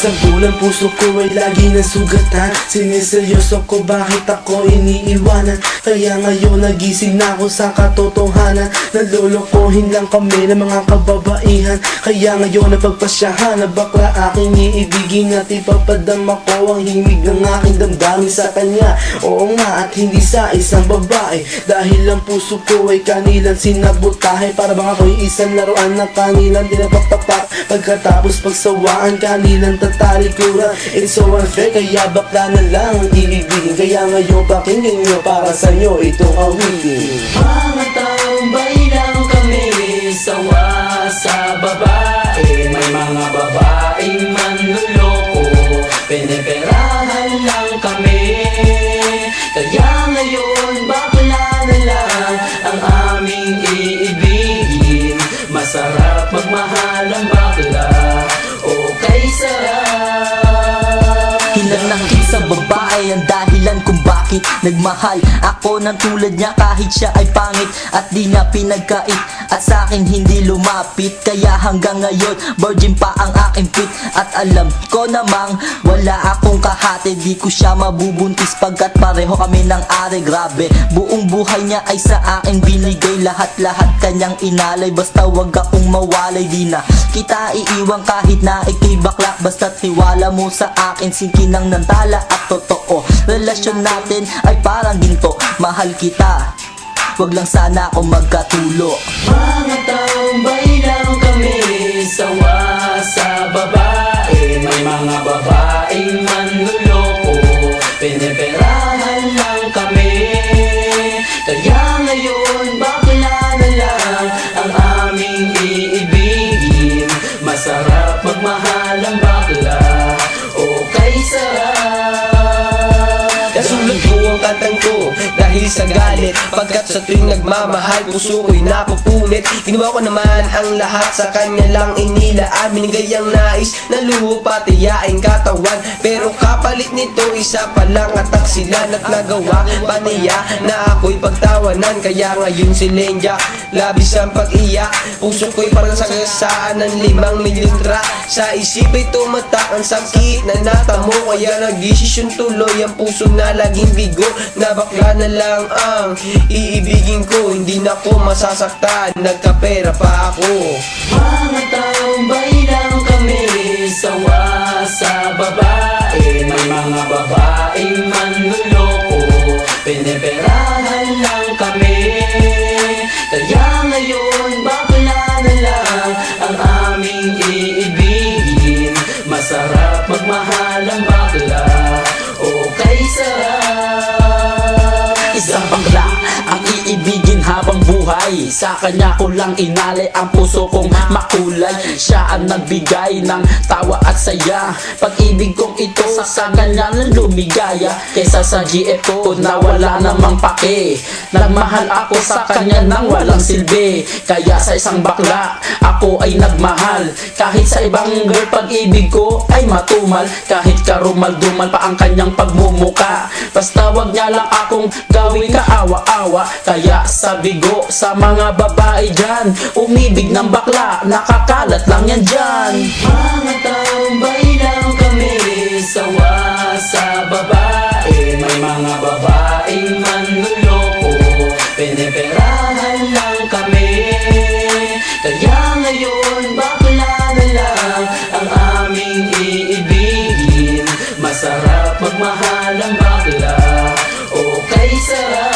Sa bulang puso ko ay lagi ng sugatan. Siniseryoso ko bakit ako iniiwanan. Kaya ngayon nagising na ako sa katotohanan. Nalolokohin lang kami ng mga kababaihan. Kaya ngayon napagpasyahan na bakla aking iibigin. At ipapadama ko ang himig ng aking damdamin sa kanya. Oo nga, at hindi sa isang babae. Dahil ang puso ko ay kanilang sinabotahe. Para bang ako'y isang laruan na kanilang dinapaktapak. Pagkatapos pagsawaan kanilang tatalikuran. It's so unfair, kaya bakla na lang ang iibigin. Kaya ngayon pakinggan nyo, para sa'yo itong awitin. Mga tambay lang kami, sawa sa babae. May mga babaeng manluloko, piniperahan lang kami. Kaya ngayon bakla na lang ang aming iibigin. Masarap magmahal ang bakla, okay sarap. Hinanakit sa babae ang dahilan kung bakit nagmahal ako ng tulad niya kahit siya ay pangit at di niya pinagkait at sa akin hindi lumapit. Kaya hanggang ngayon virgin pa ang aking pit at alam ko namang wala akong kahati. Di ko siya mabubuntis pagkat pareho kami ng are. Grabe, buong buhay niya ay sa akin binigay. Lahat-lahat kanyang inalay, basta wag akong mawalay. Di na kita iiwan kahit na ikay bakla, basta't tiwala mo sa akin. Sinkinang nantala at totoo, relasyon natin ay parang ginto. Mahal kita, wag lang sana ako magkatulo. Mga tambay lang kami, sawa sa babae. May mga babaeng manluloko, piniperahan lang kami. Kaya ngayon bakla na lang ang aming iibigin. Masarap magmahal ang bakla, okay sarap. Nasulat ko ang kantang ko dahil sa galit, pagkat sa tuwing nagmamahal puso ko'y napupunit. Ginawa ko naman ang lahat sa kanya lang inilaan. Binigay ang nais na luho pati yaing katawan, pero kapalit nito isa pa lang at taksilan. At nagawa pa niya na ako'y pagtawanan. Kaya ngayon si Lenja labis ang pag-iyak. Puso ko'y parang sagasaan ng 5 milyong tra. Sa isip ay tumatak ang sakit na natamo. Kaya nagdesisyon tuloy ang puso na laging bigo, na bakla na lang ang iibigin ko. Hindi na ko masasaktan, nagkapera pa ako. Mga tambay lang kami, sawa sa babae. May mga babaeng manluloko, piniperahan lang kami. Kaya ngayon bakla na lang ang aming iibigin. Masarap magmahal ang bakla, okay sarap. Isang bakla ang iibigin habang buhay. Sa kanya ko lang inalay ang puso kong makulay. Siya ang nagbigay ng tawa at saya. Pag-ibig kong ito sa kanya na lumigaya. Kaysa sa GF ko na wala namang pake. Nagmahal ako sa kanya nang walang silbi. Kaya sa isang bakla ako ay nagmahal. Kahit sa ibang girl pag-ibig ko ay matumal. Kahit karumal-dumal pa ang kanyang pagmumuka. Basta wag niya lang akong gawing kaawa-awa. Kaya sabi ko sa mga babae dyan, umibig ng bakla, nakakalat lang yan dyan. Mga tambay lang kami, sawa sa babae. May mga babaeng manluloko, piniperahan lang kami. Kaya ngayon bakla na lang ang aming iibigin. Masarap magmahal ang bakla, okay sarap.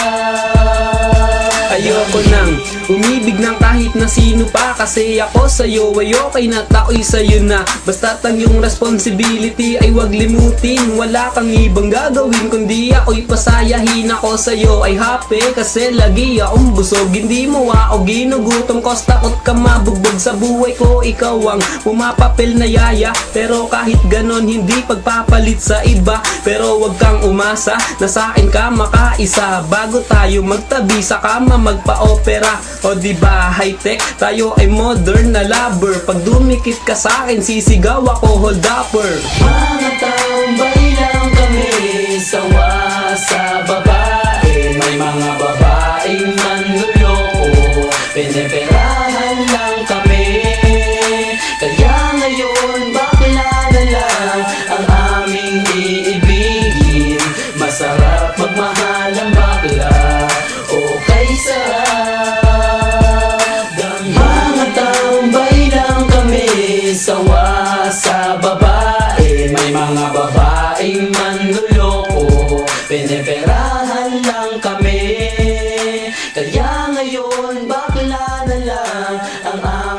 Ayoko nang umibig ng kahit na sino pa, kasi ako sa'yo ay okay na, tao'y sa'yo na. Basta't ang iyong responsibility ay wag limutin. Wala kang ibang gagawin kundi ako'y pasayahin. Ako sa'yo ay happy kasi lagi akong busog. Hindi mo ako ginugutom, cause takot ka mabugbog sa buhay ko. Ikaw ang pumapapel na yaya, pero kahit ganon hindi pagpapalit sa iba. Pero wag kang umasa na sa'kin ka makaisa. Bago tayo magtabi sa kama magpa-opera. O diba high-tech, tayo ay modern na lover. Pag dumikit ka sa'kin sisigaw ako hold upper. Mga tambay lang kami, sawa sa babae. May mga babaeng manluloko, piniperahan lang kami. Kaya ngayon bakla na lang ngayon bakla na lang ang